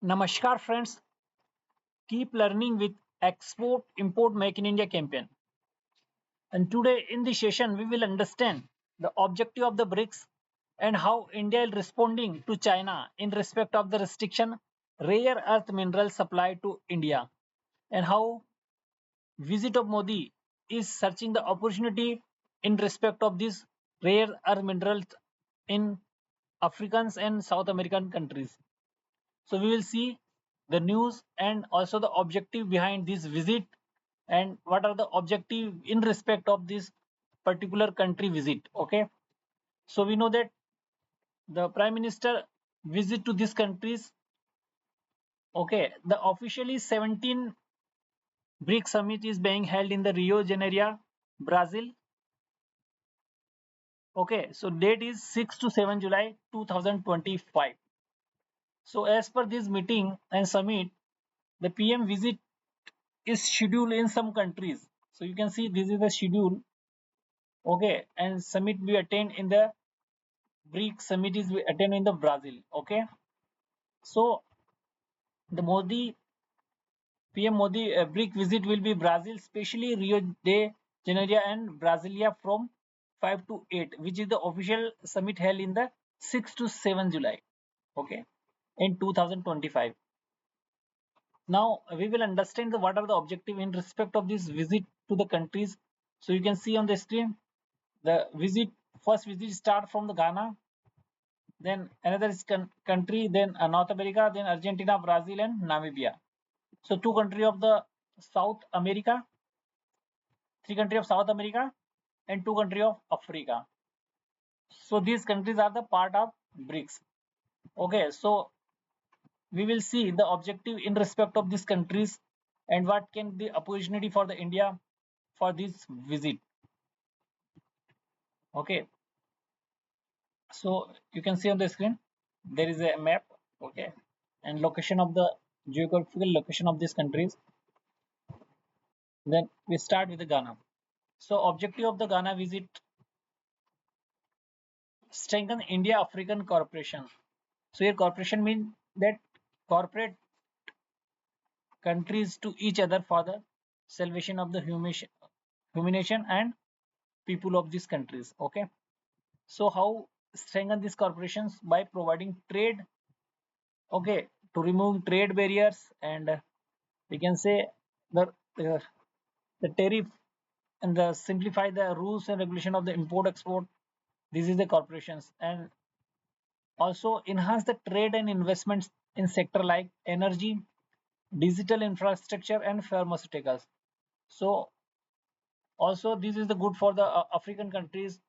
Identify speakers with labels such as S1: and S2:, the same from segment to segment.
S1: Namaskar friends, keep learning with Export Import Make in India campaign. And today in this session we will understand the objective of the BRICS and how India is responding to China in respect of the restriction rare earth mineral supply to India, and how visit of Modi is searching the opportunity in respect of these rare earth minerals in Africans and South American countries. So we will see the news and also the objective behind this visit and what are the objective in respect of this particular country visit. Okay. So we know that the Prime Minister visit to these countries. Okay. The officially 17 BRICS summit is being held in the Rio de Janeiro, Brazil. Okay. So date is 6 to 7 July 2025. So as per this meeting and summit, the PM visit is scheduled in some countries. So you can see this is the schedule. Okay, and summit we attend in the BRICS summit is we attend in the Brazil. Okay, so the Modi PM Modi BRIC visit will be Brazil, especially Rio de Janeiro and Brasilia from 5 to 8, which is the official summit held in the 6 to 7 July. Okay, in 2025. Now we will understand what are the objective in respect of this visit to the countries. So you can see on the screen the visit. First visit start from the Ghana, then another is country, then North America, then Argentina, Brazil, and Namibia. So two country of the South America, three country of South America, and two country of Africa. So these countries are the part of BRICS. Okay, so we will see the objective in respect of these countries and what can the opportunity for the India for this visit. Okay, so you can see on the screen there is a map. Okay, and location of the geographical location of these countries. Then we start with the Ghana. So objective of the Ghana visit: strengthen India African cooperation. So here cooperation means that corporate countries to each other for the salvation of the humanation and people of these countries. Okay, so how strengthen these corporations? By providing trade. Okay, to remove trade barriers, and we can say the uh, the tariff and the simplify the rules and regulation of the import export. This is the corporations, and also enhance the trade and investments in sector like energy, digital infrastructure, and pharmaceuticals. So also this is the good for the African countries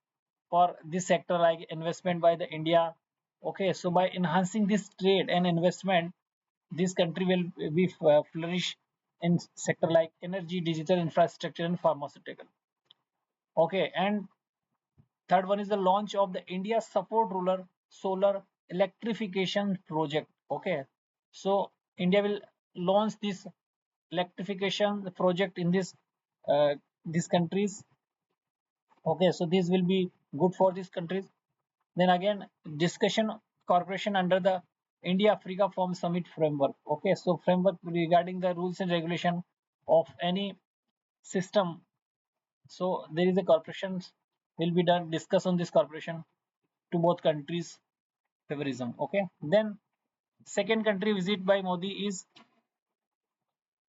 S1: for this sector like investment by the India. Okay, so by enhancing this trade and investment, this country will be flourish in sector like energy, digital infrastructure, and pharmaceutical. Okay, and third one is the launch of the India Support Rural Solar Electrification Project. Okay, so India will launch this electrification project in these countries. Okay, so this will be good for these countries. Then again, discussion cooperation under the India Africa Forum Summit framework. Okay, so framework regarding the rules and regulation of any system. So there is a cooperation will be done discuss on this cooperation to both countries favorism. Okay, then second country visit by Modi is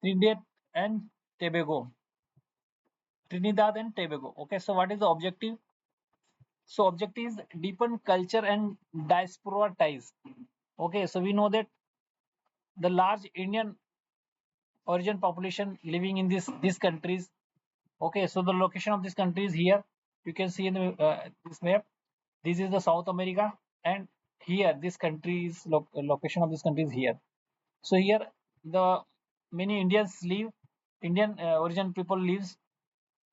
S1: Trinidad and Tobago. Trinidad and Tobago. Okay, so what is the objective? So objective is deepen culture and diaspora ties. Okay, so we know that the large Indian origin population living in these countries. Okay, so the location of this country is here. You can see in this map. This is the South America, and here this country is location of this country is here. So here the many Indians live, Indian origin people lives.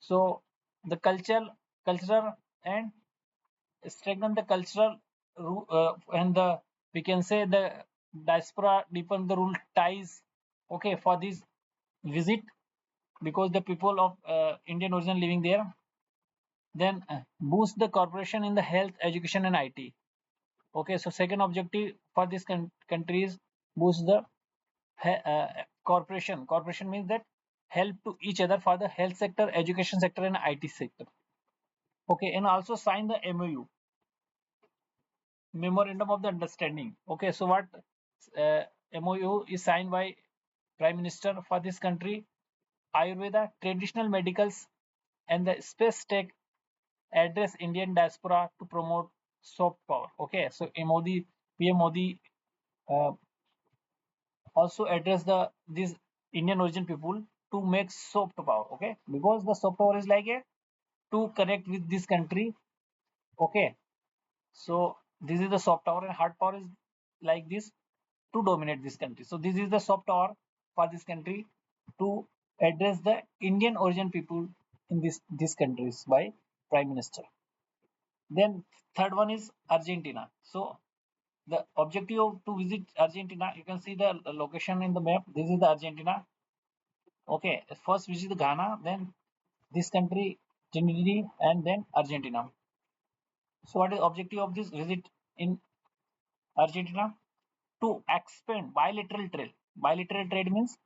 S1: So the cultural and strengthen the cultural and the we can say the diaspora deepen the rule ties. Okay, for this visit because the people of Indian origin living there. Then boost the corporation in the health, education, and IT. Okay, so second objective for this country is boost the Corporation means that help to each other for the health sector, education sector, and IT sector. Okay, and also sign the MOU, Memorandum of the Understanding. Okay, so what uh, MOU is signed by Prime Minister for this country? Ayurveda, traditional medicals, and the space tech address Indian diaspora to promote soft power. Okay, so Modi, PM Modi uh, also address the these Indian origin people to make soft power. Okay, because the soft power is like a to connect with this country. Okay, so this is the soft power, and hard power is like this to dominate this country. So this is the soft power for this country to address the Indian origin people in these countries by Prime Minister. Then third one is Argentina. So the objective to visit Argentina, you can see the location in the map. This is the Argentina. Okay, first visit the Ghana, then this country, Trinidad, and then Argentina. So what is objective of this visit in Argentina? To expand bilateral trade. Bilateral trade means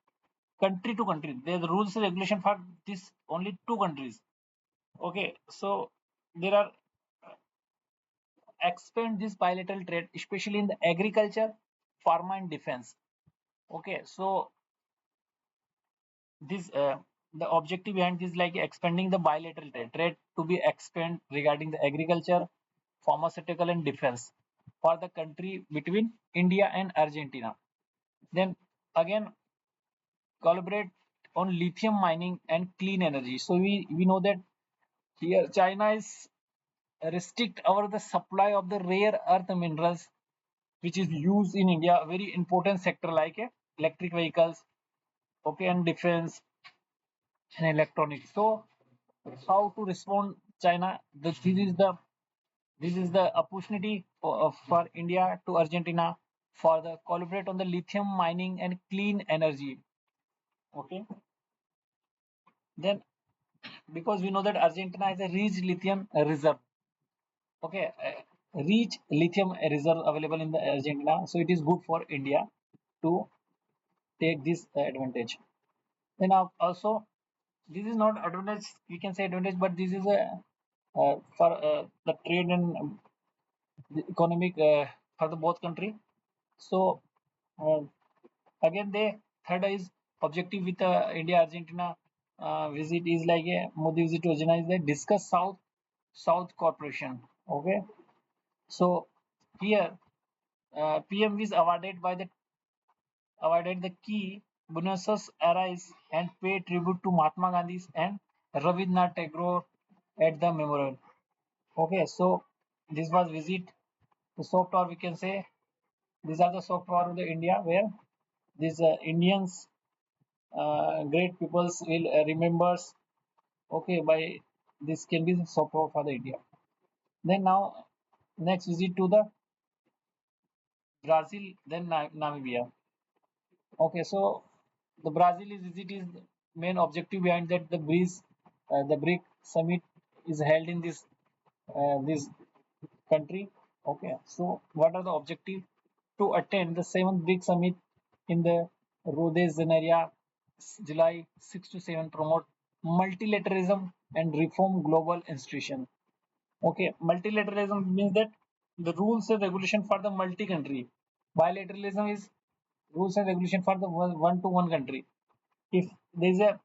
S1: country to country. There's rules and regulation for this only two countries. Okay, so there are expand this bilateral trade, especially in the agriculture, pharma, and defense. Okay, so this the objective behind this like expanding the bilateral trade to be expand regarding the agriculture, pharmaceutical, and defense for the country between India and Argentina. Then again collaborate on lithium mining and clean energy. So we know that here China is restrict our the supply of the rare earth minerals which is used in India, very important sector like electric vehicles, okay, and defense and electronics. So how to respond China? This is the opportunity for India to Argentina for the collaborate on the lithium mining and clean energy. Okay, then because we know that Argentina has a rich lithium reserve. Okay, rich lithium reserve available in the Argentina, so it is good for India to take this advantage. Then also this is not advantage, we can say advantage, but this is a for the trade and the economic for the both country. So uh, again the third is objective with India Argentina visit is like a Modi visit Yojana is the discuss South Corporation. Okay, so here PM is awarded the key Buenos Aires and pay tribute to Mahatma Gandhi and Rabindranath Tagore at the memorial. Okay, so this was visit the soft power, we can say these are the soft power of the India where these Indians great peoples will remembers. Okay, by this can be the soft power for the India. Then now next visit to the Brazil, then Namibia. Okay, so the Brazil visit is main objective behind that the BRIC summit is held in this country. Okay, so what are the objective to attend the seventh BRIC summit in the Rio de Janeiro, July 6 to 7, promote multilateralism and reform global institution. Okay, multilateralism means that the rules and regulation for the multi-country. Bilateralism is rules and regulation for the one-to-one country. If there is a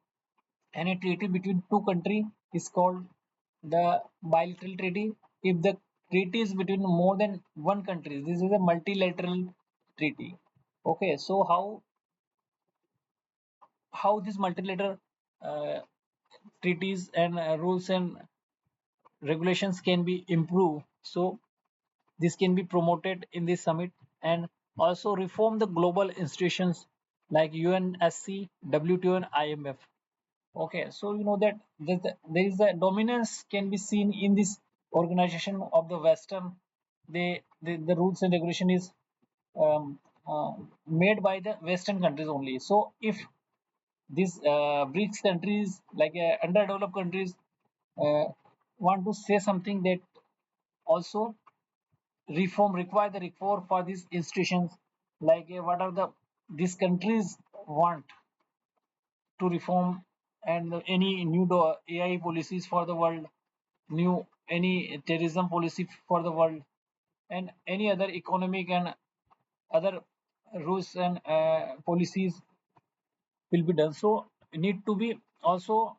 S1: any treaty between two country is called the bilateral treaty. If the treaty is between more than one country, this is a multilateral treaty. Okay, so how this multilateral uh, treaties and rules and regulations can be improved? So this can be promoted in this summit and also reform the global institutions like UNSC, WTO, and IMF. Okay, so you know that there is a dominance can be seen in this organization of the Western. The rules and regulation is um, uh, made by the Western countries only. So if these BRICS countries, like underdeveloped countries, uh, want to say something that also require the reform for these institutions, like what are the these countries want to reform and any new AI policies for the world, new any terrorism policy for the world, and any other economic and other rules and policies will be done. So need to be also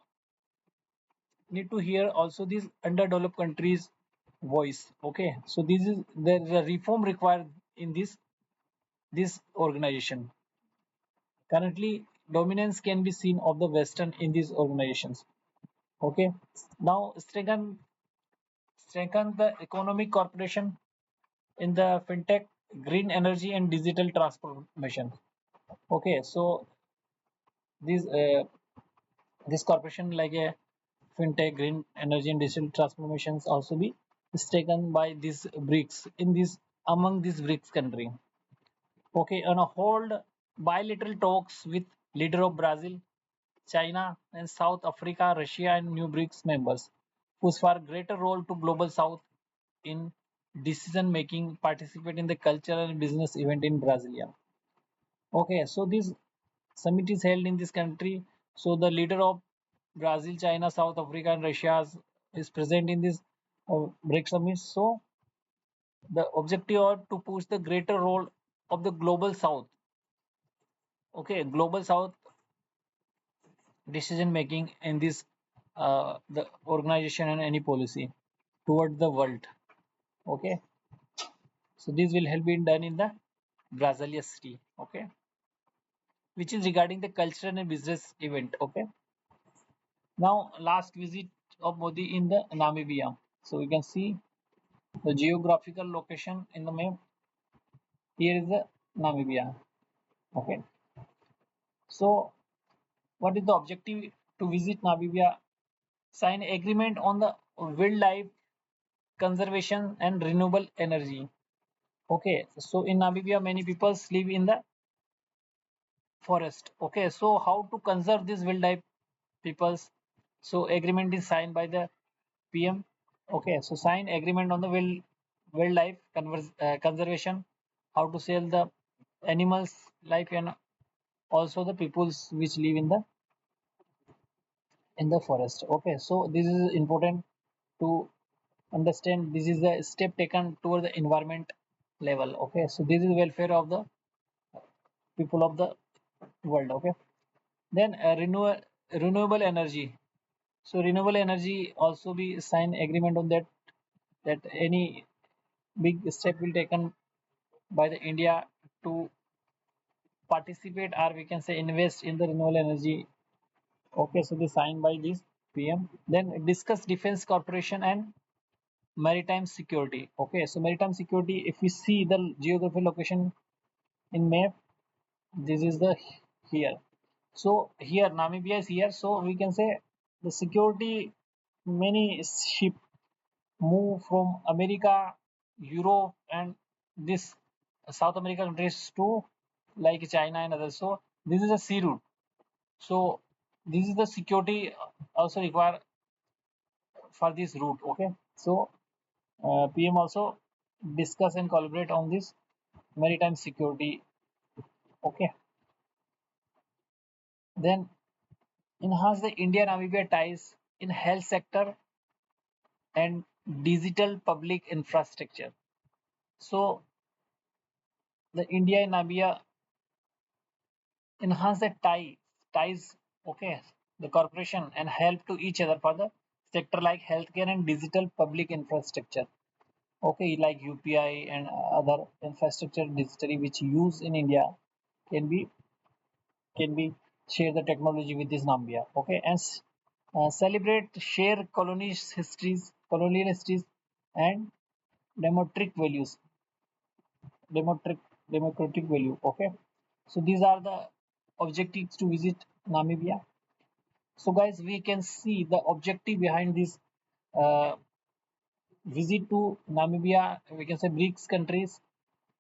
S1: need to hear also these underdeveloped countries voice. Okay, so this is there is a reform required in this organization. Currently dominance can be seen of the western in these organizations. Okay, now strengthen the economic cooperation in the fintech, green energy and digital transformation. Okay, so these this corporation like a fintech, green energy and digital transformations also be taken by these BRICS in this among these BRICS country. Okay, on a hold bilateral talks with leader of Brazil, China and South Africa, Russia and new BRICS members, push for greater role to global South in decision making, participate in the cultural and business event in Brasilia. Okay, so this summit is held in this country. So the leader of Brazil, China, South Africa, and Russia is present in this BRICS summit. So the objective are to push the greater role of the global South. Okay, global South decision making in this the organization and any policy toward the world. Okay, so this will help be done in the Brasilia city. Okay, which is regarding the cultural and business event. Okay, now last visit of Modi in the Namibia. So we can see the geographical location in the map. Here is the Namibia. Okay, so what is the objective to visit Namibia? Sign agreement on the wildlife conservation and renewable energy. Okay, so in Namibia, many people live in the forest. Okay, so how to conserve this wildlife peoples? So agreement is signed by the PM. Okay, so sign agreement on the wildlife conservation, how to save the animals life and also the peoples which live in the forest. Okay, so this is important to understand. This is the step taken toward the environment level. Okay, so this is welfare of the people of the world. Okay, then renewable energy. So renewable energy also be sign agreement on that any big step will taken by the India to participate or we can say invest in the renewable energy. Okay, so they signed by this PM. Then discuss defense corporation and maritime security. Okay, so maritime security, if we see the geographical location in map, this is the here. So here Namibia is here. So we can say the security many ship move from America, Europe, and this South American countries to like China and others. So this is a sea route. So this is the security also required for this route. Okay, so PM also discuss and collaborate on this maritime security. Okay, then enhance the India Namibia ties in health sector and digital public infrastructure. So the India and Namibia enhance the ties. Okay, the corporation and help to each other for the sector like healthcare and digital public infrastructure. Okay, like UPI and other infrastructure digitally which use in India can be share the technology with this Nambia. Okay, and celebrate share colonial histories, and democratic values, democratic democratic value. Okay, so these are the objectives to visit Namibia. So guys, we can see the objective behind this uh, visit to Namibia. We can say BRICS countries.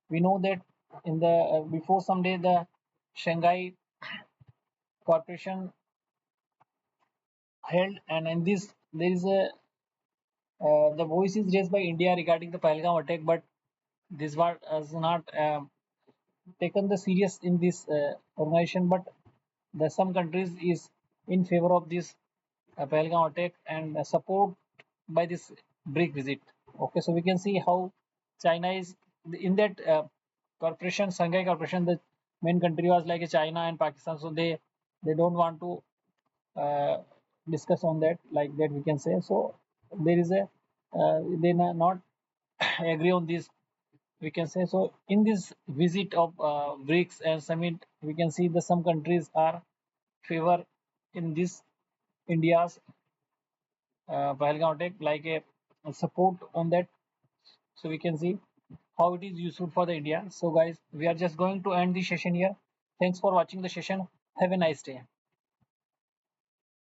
S1: We know that in the before some day the Shanghai Corporation held, and in this there is a the voice is raised by India regarding the Pahalgam attack, but this was not. taken the serious in this organization, but the some countries is in favor of this Pahalgam attack and support by this BRIC visit. Okay, so we can see how China is in that corporation, Shanghai Corporation. The main country was like China and Pakistan, so they don't want to uh, discuss on that like that we can say. So there is a they not agree on this we can say. So in this visit of BRICS and summit, we can see that some countries are favor in this India's Pahalgam attack, like a support on that. So we can see how it is useful for the India. So guys, we are just going to end the session here. Thanks for watching the session. Have a nice day.